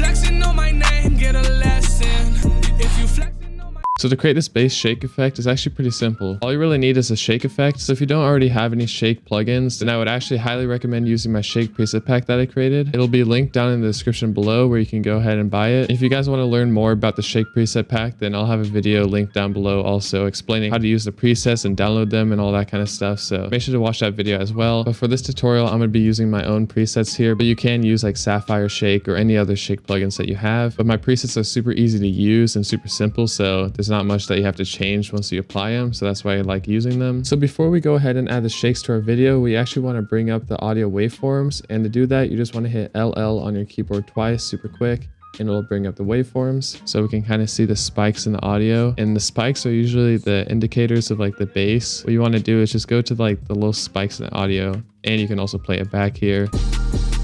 flexing on my name, get a lesson. If you flexing on my So to create this bass shake effect is actually pretty simple. All you really need is a shake effect. So if you don't already have any shake plugins, then I would actually highly recommend using my shake preset pack that I created. It'll be linked down in the description below where you can go ahead and buy it. If you guys want to learn more about the shake preset pack, then I'll have a video linked down below also explaining how to use the presets and download them and all that kind of stuff. So make sure to watch that video as well. But for this tutorial, I'm going to be using my own presets here, but you can use like Sapphire Shake or any other shake plugins that you have. But my presets are super easy to use and super simple, so there's not much that you have to change once you apply them, so that's why I like using them. So before we go ahead and add the shakes to our video, we actually want to bring up the audio waveforms, and to do that you just want to hit LL on your keyboard twice super quick, and it'll bring up the waveforms so we can kind of see the spikes in the audio. And the spikes are usually the indicators of like the bass. What you want to do is just go to like the little spikes in the audio, and you can also play it back here.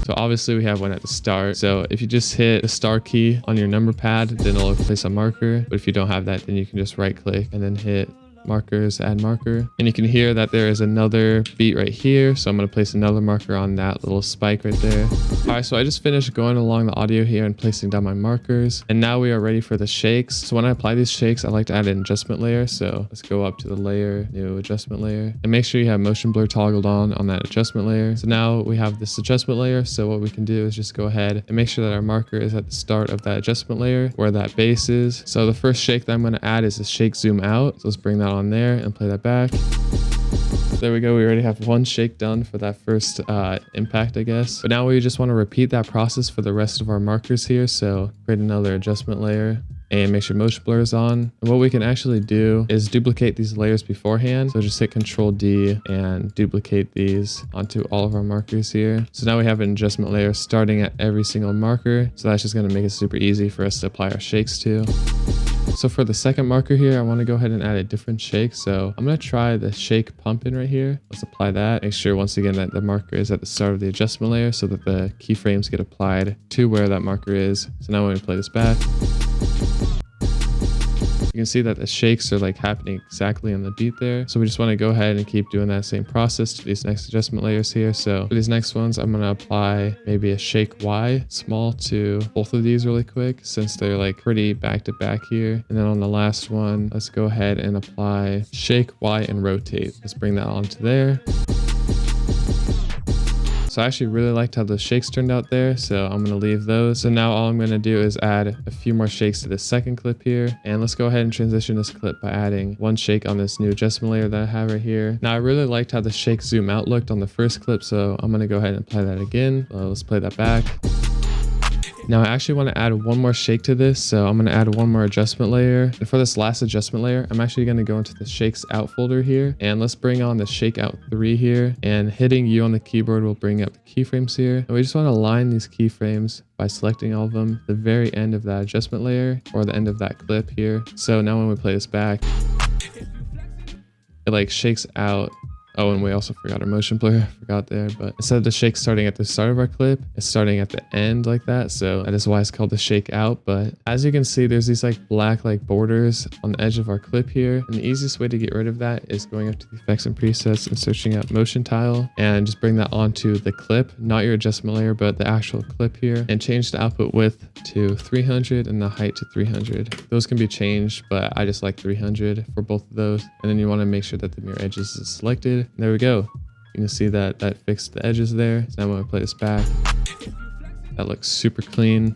So obviously we have one at the start. So if you just hit the star key on your number pad, then it'll place a marker. But if you don't have that, then you can just right click and then hit markers, add marker, and you can hear that there is another beat right here, so I'm going to place another marker on that little spike right there. All right, so I just finished going along the audio here and placing down my markers, and now we are ready for the shakes. So when I apply these shakes, I like to add an adjustment layer. So let's go up to the layer, new adjustment layer, and make sure you have motion blur toggled on that adjustment layer. So now we have this adjustment layer, so what we can do is just go ahead and make sure that our marker is at the start of that adjustment layer where that bass is. So the first shake that I'm going to add is a shake zoom out, so let's bring that on there and play that back. There we go. We already have one shake done for that first impact, I guess. But now we just want to repeat that process for the rest of our markers here. So create another adjustment layer and make sure motion blur is on. And what we can actually do is duplicate these layers beforehand. So just hit Control D and duplicate these onto all of our markers here. So now we have an adjustment layer starting at every single marker. So that's just going to make it super easy for us to apply our shakes to. So for the second marker here, I want to go ahead and add a different shake. So I'm going to try the shake pumping right here. Let's apply that. Make sure once again that the marker is at the start of the adjustment layer so that the keyframes get applied to where that marker is. So now when we play this back, you can see that the shakes are like happening exactly on the beat there. So we just want to go ahead and keep doing that same process to these next adjustment layers here. So for these next ones, I'm going to apply maybe a shake Y small to both of these really quick since they're like pretty back to back here. And then on the last one, let's go ahead and apply shake Y and rotate. Let's bring that onto there. So I actually really liked how the shakes turned out there, so I'm going to leave those. So now all I'm going to do is add a few more shakes to the second clip here. And let's go ahead and transition this clip by adding one shake on this new adjustment layer that I have right here. Now I really liked how the shake zoom out looked on the first clip, so I'm going to go ahead and apply that again. Let's play that back. Now I actually want to add one more shake to this, so I'm going to add one more adjustment layer. And for this last adjustment layer, I'm actually going to go into the shakes out folder here, and let's bring on the shake out 3 here, and hitting U on the keyboard will bring up the keyframes here. And we just want to align these keyframes by selecting all of them at the very end of that adjustment layer or the end of that clip here. So now when we play this back, it like shakes out. Oh, and we also forgot our motion blur. Forgot there, but instead of the shake starting at the start of our clip, it's starting at the end like that. So that is why it's called the shake out. But as you can see, there's these like black like borders on the edge of our clip here. And the easiest way to get rid of that is going up to the effects and presets and searching up motion tile and just bring that onto the clip, not your adjustment layer, but the actual clip here, and change the output width to 300 and the height to 300. Those can be changed, but I just like 300 for both of those. And then you want to make sure that the mirror edges is selected. And there we go. You can see that that fixed the edges there. So now when I play this back, that looks super clean.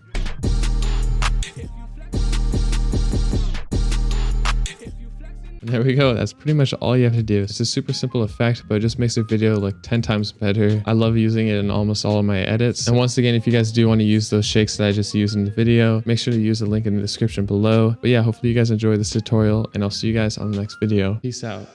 And there we go. That's pretty much all you have to do. It's a super simple effect, but it just makes the video look 10 times better. I love using it in almost all of my edits. And once again, if you guys do want to use those shakes that I just used in the video, make sure to use the link in the description below. But yeah, hopefully you guys enjoyed this tutorial, and I'll see you guys on the next video. Peace out.